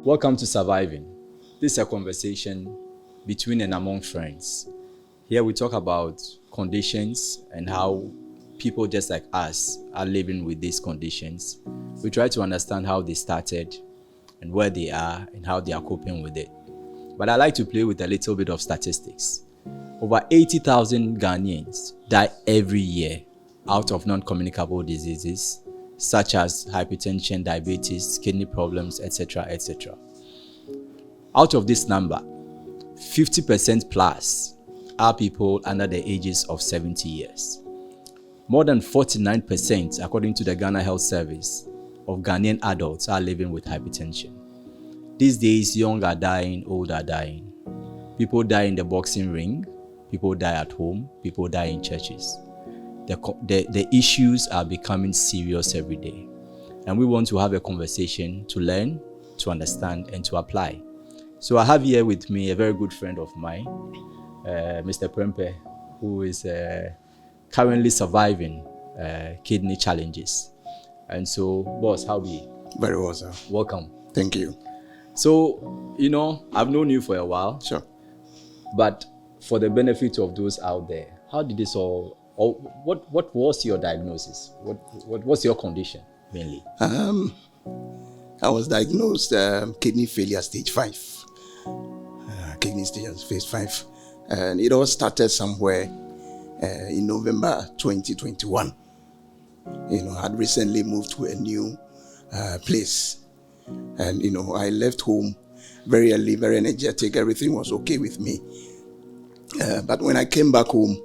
Welcome to Surviving. This is a conversation between and among friends. Here we talk about conditions and how people just like us are living with these conditions. We try to understand how they started and where they are and how they are coping with it. But I like to play with a little bit of statistics. Over 80,000 Ghanaians die every year out of non-communicable diseases such as hypertension, diabetes, kidney problems, etc., etc. Out of this number, 50% plus are people under the ages of 70 years. More than 49%, according to the Ghana Health Service, of Ghanaian adults are living with hypertension. These days, young are dying, old are dying. People die in the boxing ring, people die at home, people die in churches. The issues are becoming serious every day. And we want to have a conversation to learn, to understand, and to apply. So I have here with me a very good friend of mine, Mr. Prempeh, who is currently surviving kidney challenges. And so, boss, how be? Very well, sir. Welcome. Thank you. So, I've known you for a while. Sure. But for the benefit of those out there, how did this all, or what was your diagnosis? What was your condition, mainly? I was diagnosed kidney failure stage 5. Kidney stage phase 5. And it all started somewhere in November 2021. I had recently moved to a new place. And, I left home very early, very energetic. Everything was okay with me. But when I came back home,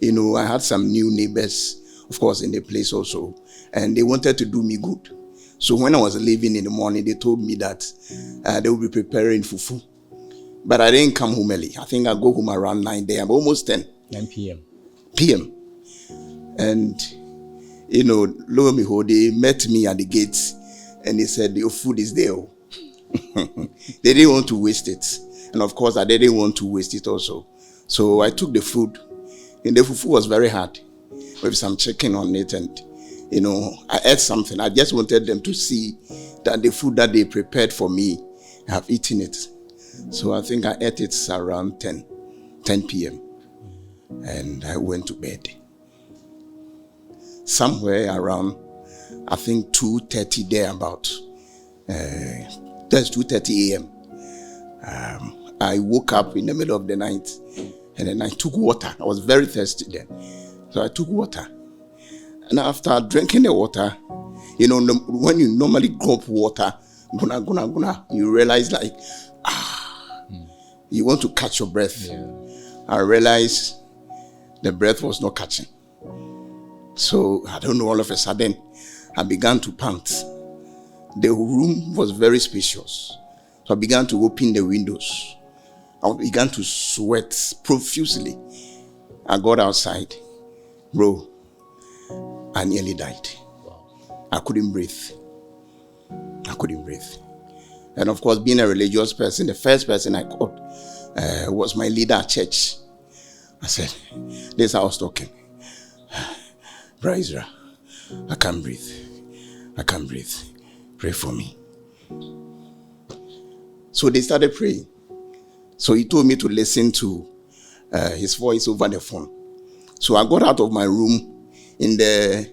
I had some new neighbors, of course, in the place also. And they wanted to do me good. So when I was leaving in the morning, they told me that they would be preparing fufu. But I didn't come home early. I think I go home around 9 a.m., almost 10. 9 p.m. p.m. And, lo and behold, they met me at the gate and they said, your food is there. They didn't want to waste it. And of course, I didn't want to waste it also. So I took the food. And the fufu was very hard with some chicken on it. And, I ate something. I just wanted them to see that the food that they prepared for me, I have eaten it. So I think I ate it around 10 p.m. And I went to bed. Somewhere around, I think 2:30 there about. That's 2:30 a.m. I woke up in the middle of the night and then I took water. I was very thirsty then. So I took water. And after drinking the water, when you normally gulp water, you realize you want to catch your breath. Yeah. I realized the breath was not catching. So, I don't know, all of a sudden, I began to pant. The room was very spacious. So I began to open the windows. I began to sweat profusely. I got outside. Bro, I nearly died. Wow. I couldn't breathe. And of course, being a religious person, the first person I called was my leader at church. I said, this is how I was talking. Brother Israel, I can't breathe. Pray for me. So they started praying. So he told me to listen to his voice over the phone. So I got out of my room in the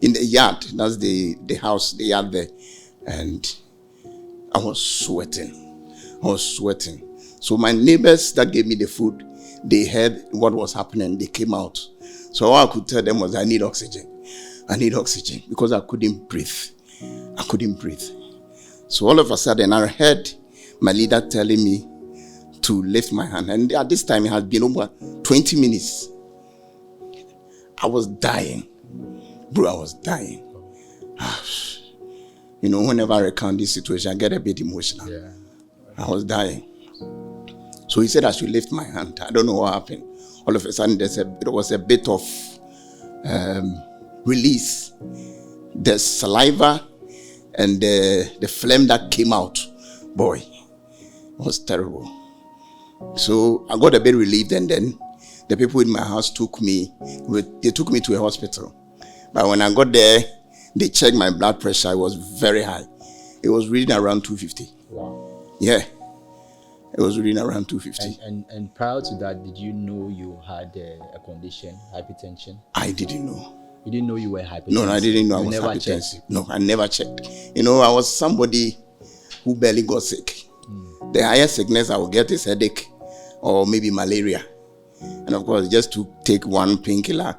yard. That's the house, the yard there. And I was sweating. So my neighbors that gave me the food, they heard what was happening. They came out. So all I could tell them was, I need oxygen because I couldn't breathe. So all of a sudden, I heard my leader telling me to lift my hand. And at this time, it had been over 20 minutes. I was dying. Bro, I was dying. Whenever I recount this situation, I get a bit emotional. Yeah. I was dying. So he said I should lift my hand. I don't know what happened. All of a sudden, there was a bit of release. The saliva and the phlegm that came out, boy, it was terrible. So I got a bit relieved, and then the people in my house took me to a hospital. But when I got there, they checked my blood pressure. It was very high. It was reading around 250. Wow. Yeah. It was reading around 250. And prior to that, did you know you had a condition, hypertension? I didn't know. You didn't know you were hypertensive? No, I didn't know I was never hypertensive. checked? No, I never checked. You know, I was somebody who barely got sick. The highest sickness I would get is headache or maybe malaria. And of course, just to take one painkiller,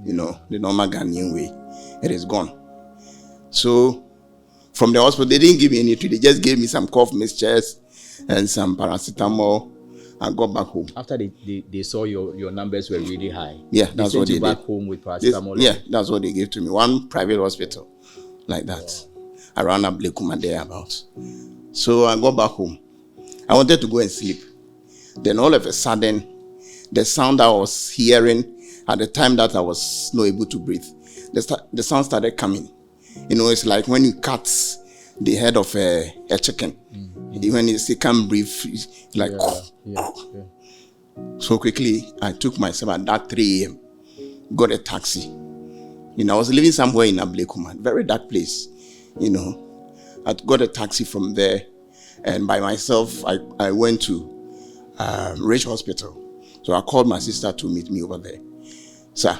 you know, the normal Ghanaian way, it is gone. So from the hospital, they didn't give me anything. They just gave me some cough mixtures and some paracetamol. I got back home. After they saw your numbers were really high. Yeah, that's what they did. Back home with paracetamol. Yeah, that's what they gave to me. One private hospital like that. Around Ablekuma there about. So I got back home. I wanted to go and sleep. Then all of a sudden, the sound I was hearing at the time that I was not able to breathe, the sound started coming. You know, it's like when you cut the head of a chicken. When you can't breathe, it's like... Yeah. So quickly, I took myself at that 3 a.m., got a taxi. You know, I was living somewhere in Ablekuma, very dark place. You know, I got a taxi from there, and by myself, I went to Rich Hospital. So I called my sister to meet me over there. So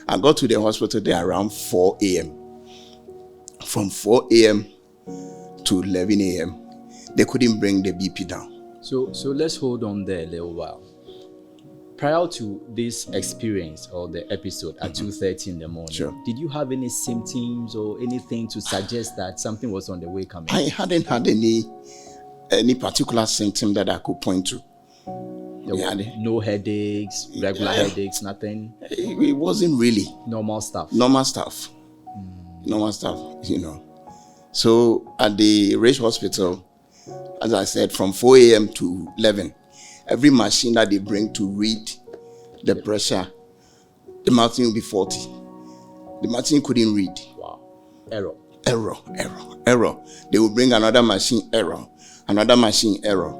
I got to the hospital there around 4 a.m. From 4 a.m. to 11 a.m., they couldn't bring the BP down. So let's hold on there a little while. Prior to this experience or the episode at 2:30 in the morning, Sure. Did you have any symptoms or anything to suggest that something was on the way coming? I hadn't had any particular symptom that I could point to. There were no headaches, regular headaches, nothing? It wasn't really. Normal stuff? Normal stuff, you know. So at the Rich Hospital, as I said, from 4 a.m. to 11, every machine that they bring to read the pressure, the machine will be 40. The machine couldn't read. Wow. Error. They will bring another machine, error. Another machine, error.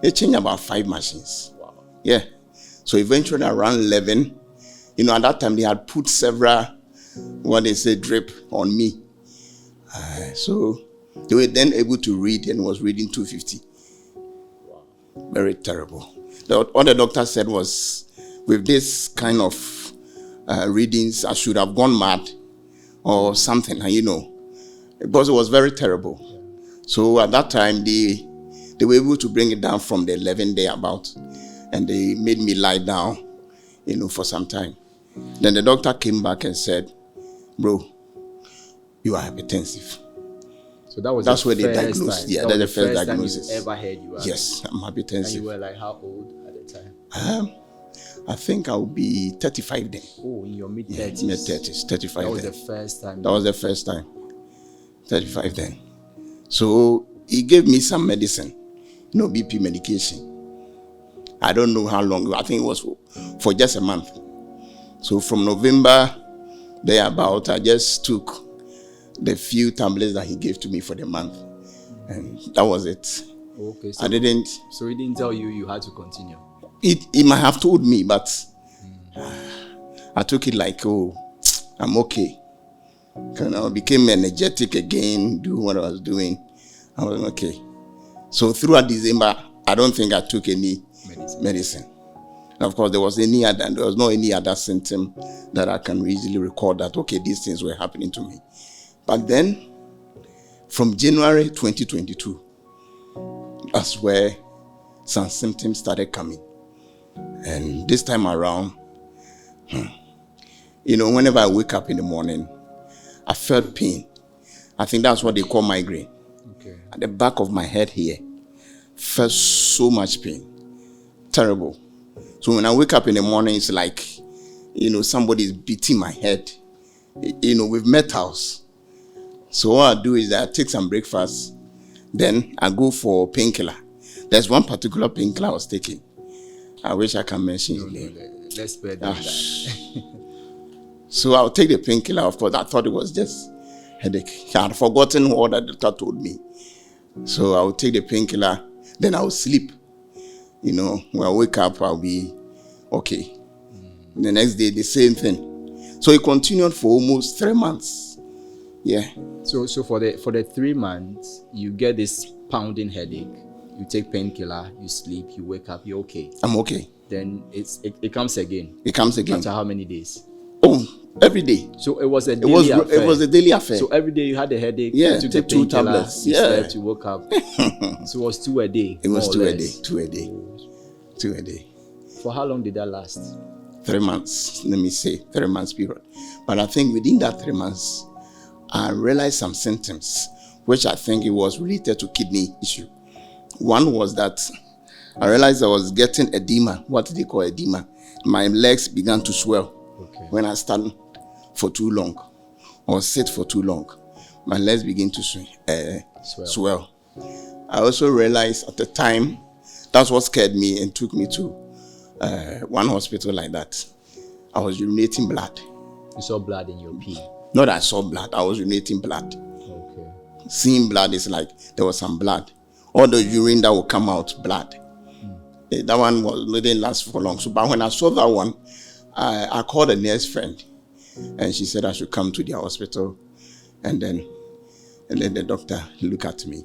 They changed about 5 machines. Wow. Yeah. So eventually around 11, you know, at that time they had put several, what they say, drip on me. So they were then able to read and was reading 250. Wow. Very terrible. What the doctor said was, with this kind of readings, I should have gone mad or something, you know, because it was very terrible. Yeah. So at that time, they were able to bring it down from the 11th day about, and they made me lie down, you know, for some time. Then the doctor came back and said, bro, you are hypertensive. So that's where they diagnosed. Time. Yeah, that's the first diagnosis. Time you ever heard you were? Yes, I'm hypertensive. And you were like how old at the time? I think I'll be 35 then. Oh, in your mid-30s? Yeah, mid-30s, 35 That was then. the first time? That was the first time. 35 then. So he gave me some medicine, no BP medication. I don't know how long. I think it was for just a month. So from November, thereabout, I just took the few tablets that he gave to me for the month. And that was it. Okay. I didn't... So he didn't tell you had to continue? He might have told me, but I took it like, oh, I'm okay. I became energetic again, do what I was doing. I was okay. So throughout December, I don't think I took any medicine. And of course, there was no any other symptom that I can easily recall that, okay, these things were happening to me. But then, from January 2022, that's where some symptoms started coming. And this time around, you know, whenever I wake up in the morning, I felt pain. I think that's what they call migraine. Okay. At the back of my head here, felt so much pain. Terrible. So when I wake up in the morning, it's like, you know, somebody's beating my head, you know, with metals. So what I do is that I take some breakfast, then I go for painkiller. There's one particular painkiller I was taking. I wish I can mention his name. Let's spare that. So I'll take the painkiller. Of course, I thought it was just headache. I had forgotten what the doctor told me. So I'll take the painkiller, then I'll sleep. You know, when I wake up, I'll be okay. The next day, the same thing. So it continued for almost 3 months. Yeah. So for the 3 months, you get this pounding headache. you take painkiller, you sleep, you wake up, you're okay. I'm okay. Then it comes again. It comes again. After how many days? Oh, every day. So it was a daily affair. It was a daily affair. So every day you had a headache. Yeah, you took take the 2 painkiller, tablets. You Yeah. slept, you woke up. So it was 2 a day. It was more 2 or a day. less. 2 a day. 2 a day. For how long did that last? 3 months. Let me say 3 months period. But I think within that 3 months, I realized some symptoms, which I think it was related to kidney issue. One was that I realized I was getting edema, what they call edema. My legs began to swell when I stand for too long or sit for too long. My legs begin to swell. I also realized at the time, that's what scared me and took me to one hospital like that. I was urinating blood. You saw blood in your pee? Not that I saw blood, I was urinating blood. Okay. Seeing blood is like there was some blood. All the urine that would come out, blood. That one didn't last for long. So, but when I saw that one, I called a nurse friend, and she said I should come to the hospital, and then the doctor look at me.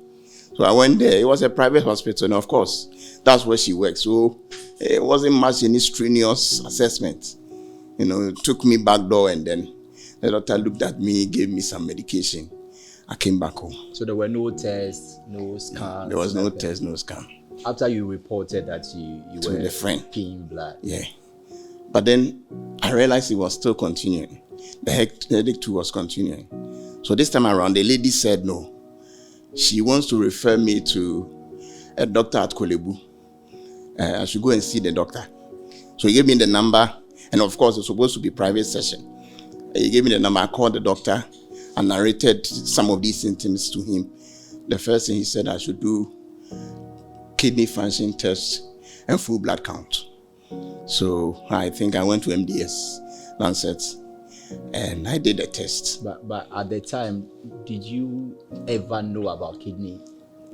So I went there. It was a private hospital, and of course, that's where she works. So it wasn't much any strenuous assessment. It took me back door, and then the doctor looked at me, gave me some medication. I came back home. So there were no tests, no scans? There was no test, no scan. After you reported that you were the friend. peeing blood? Yeah. But then I realized it was still continuing. The headache too was continuing. So this time around, the lady said no. She wants to refer me to a doctor at Kolebu. I should go and see the doctor. So he gave me the number, and of course, it's supposed to be private session. He gave me the number. I called the doctor and narrated some of these symptoms to him. The first thing he said I should do kidney function test and full blood count. So I think I went to MDS, Lancet, and I did a test. But at the time, did you ever know about kidney?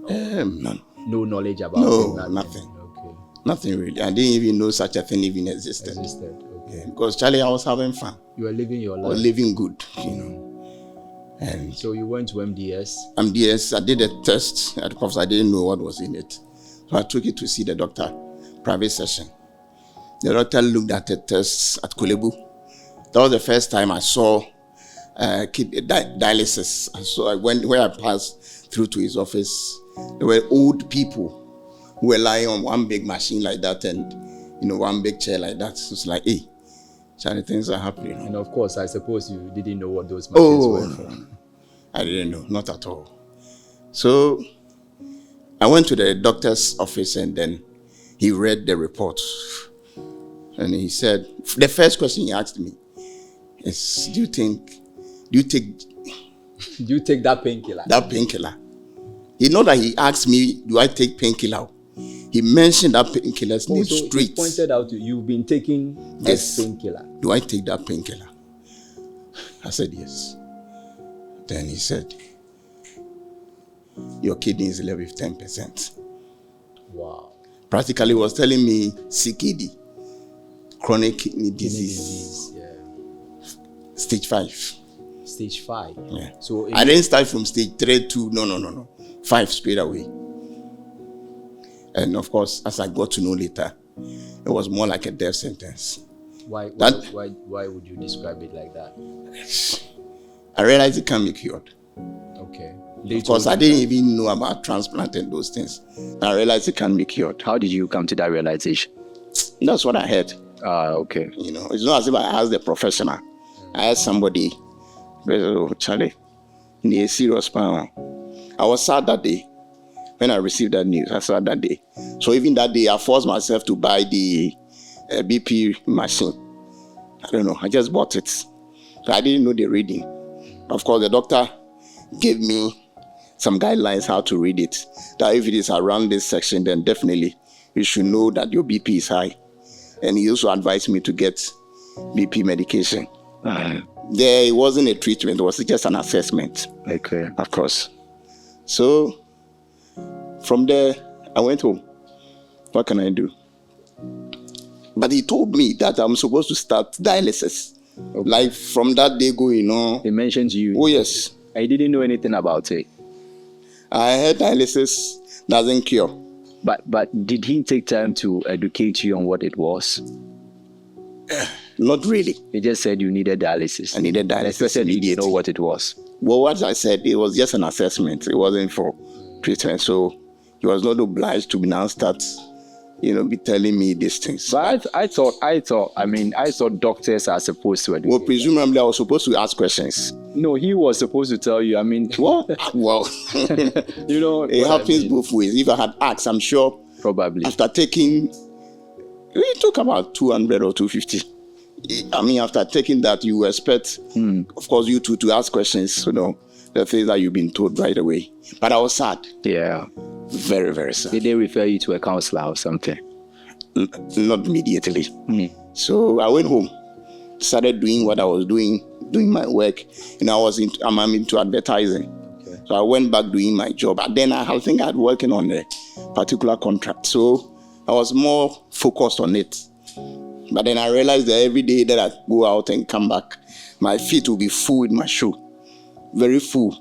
None. No knowledge about it? Nothing. Okay. Nothing really. I didn't even know such a thing even existed. Okay. Yeah, because Charlie, I was having fun. You were living your life. I was living good, And so you went to MDS? MDS, I did a test because I didn't know what was in it. So I took it to see the doctor, private session. The doctor looked at the tests at Kolebu. That was the first time I saw dialysis. I went where I passed through to his office. There were old people who were lying on one big machine like that and one big chair like that. So it's like, hey, Charlie, things are happening. And of course, I suppose you didn't know what those machines were for. I didn't know, not at all. So I went to the doctor's office and then he read the report. And he said, the first question he asked me is, do you take that painkiller? That painkiller. You know that he asked me, do I take painkiller? He mentioned that painkiller's name straight. He pointed out you've been taking this painkiller. Do I take that painkiller? I said yes. Then he said, your kidney is left with 10%. Wow. Practically was telling me CKD, chronic kidney disease. Stage 5. Stage 5. Yeah. So I didn't start from stage 3 to no. 5 straight away. And of course, as I got to know later, it was more like a death sentence. Why would you describe it like that? I realized it can't be cured. Okay. Of course, I didn't even know about transplant and those things. I realized it can't be cured. How did you come to that realization? That's what I heard. Okay. It's not as if I asked the professional. I asked somebody, Charlie, in a serious power. I was sad that day. When I received that news, I saw that day. So even that day, I forced myself to buy the BP machine. I don't know. I just bought it. So I didn't know the reading. Of course, the doctor gave me some guidelines how to read it. That if it is around this section, then definitely you should know that your BP is high. And he also advised me to get BP medication. There wasn't a treatment. It was just an assessment. Okay. Of course. So from there, I went home. What can I do? But he told me that I'm supposed to start dialysis. Okay. Like from that day going on. He mentioned you. Oh, yes. I didn't know anything about it. I heard dialysis doesn't cure. But did he take time to educate you on what it was? Not really. He just said you needed dialysis. I needed dialysis. Especially you didn't know what it was. Well, what I said, it was just an assessment. It wasn't for treatment. So he was not obliged to now start, be telling me these things. But I thought doctors are supposed to educate. Well, presumably I was supposed to ask questions. No, he was supposed to tell you. What? Well, it happens both ways. If I had asked, I'm sure probably after taking, we took about 200 or 250. After taking that, you expect, of course, you to ask questions, the things that you've been told right away. But I was sad. Yeah. Very, very sad. Did they refer you to a counselor or something? Not immediately. So I went home, started doing what I was doing my work. I'm into advertising. Okay. So I went back doing my job. And then I think I had working on a particular contract. So I was more focused on it. But then I realized that every day that I go out and come back, my feet will be full with my shoe. Very full.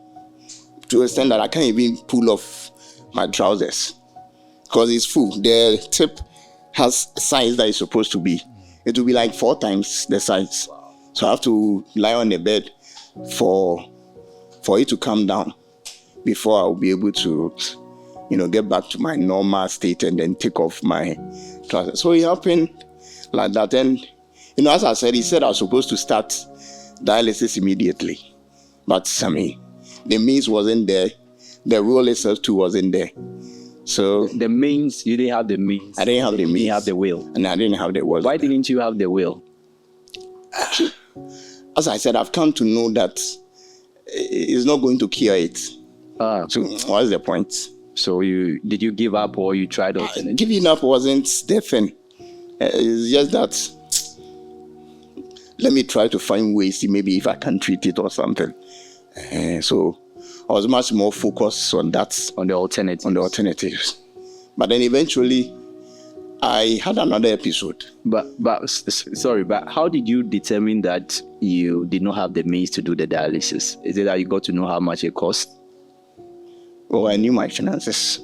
To the extent that I can't even pull off my trousers. Because it's full. The tip has a size that it's supposed to be. It will be like 4 times the size. So I have to lie on the bed for it to come down before I'll be able to, get back to my normal state and then take off my trousers. So it happened like that. And, as I said, he said I was supposed to start dialysis immediately. But, the means wasn't there. The rule itself too wasn't there. So the means, you didn't have the means. I didn't have the means. You have the will. And I didn't have the will. Why didn't you have the will? As I said, I've come to know that it's not going to cure it. So what's the point? So did you give up or you tried alternate? Giving up wasn't the thing. It's just that let me try to find ways to maybe if I can treat it or something. So I was much more focused on that. On the alternatives. But then eventually I had another episode. But how did you determine that you did not have the means to do the dialysis? Is it that you got to know how much it cost? Well, I knew my finances.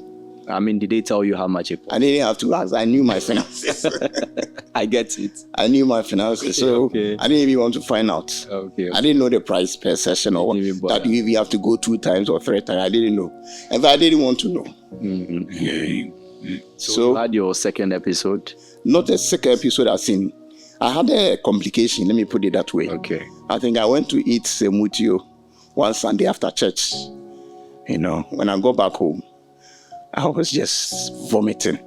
Did they tell you how much it cost? I didn't have to ask. I knew my finances. I get it. I knew my finances, so okay. I didn't even want to find out. Okay. I didn't know the price per session or that you even have to go 2 times or 3 times. I didn't know. And I didn't want to know. Mm-hmm. So you had your second episode? Not a second episode as in, I had a complication, let me put it that way. Okay. I think I went to eat semutio one Sunday after church. When I got back home, I was just vomiting,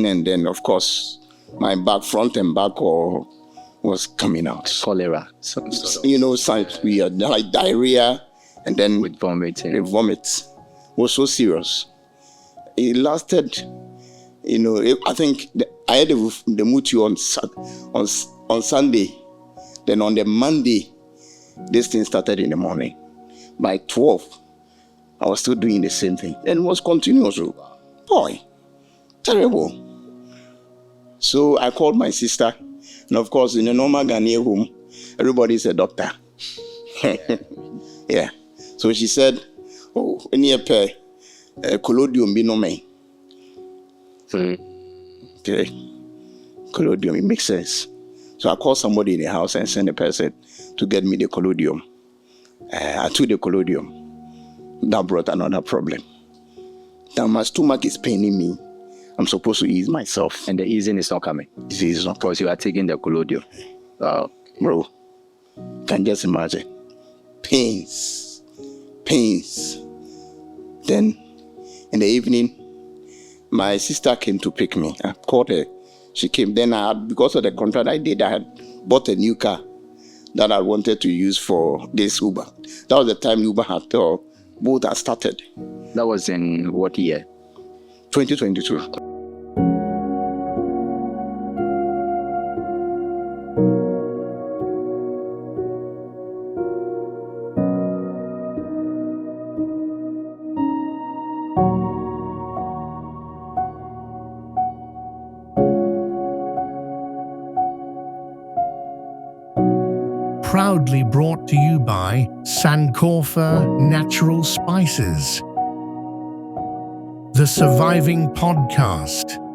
and then, of course, my back, front and back, was coming out. Cholera. Signs we had like diarrhea, and then with vomiting. The vomit was so serious. It lasted, I think I had the mutu on Sunday. Then on the Monday, this thing started in the morning. By 12, I was still doing the same thing. And it was continuous. Boy, terrible. So I called my sister. And of course, in a normal Ghanaian home, everybody's a doctor. Yeah. So she said, any pair, collodium be no me. Okay. Collodium, it makes sense. So I called somebody in the house and sent a person to get me the collodium. I took the collodium. That brought another problem. Now my stomach is paining me. I'm supposed to ease myself. And the easing is not coming. It's not because you are taking the collodium. Bro, can just imagine. Pains. Then, in the evening, my sister came to pick me. I called her. She came. Then because of the contract I did, I had bought a new car that I wanted to use for this Uber. That was the time Uber had both had started. That was in what year? 2022. Proudly brought to you by Sankofa Natural Spices. The Surviving Podcast.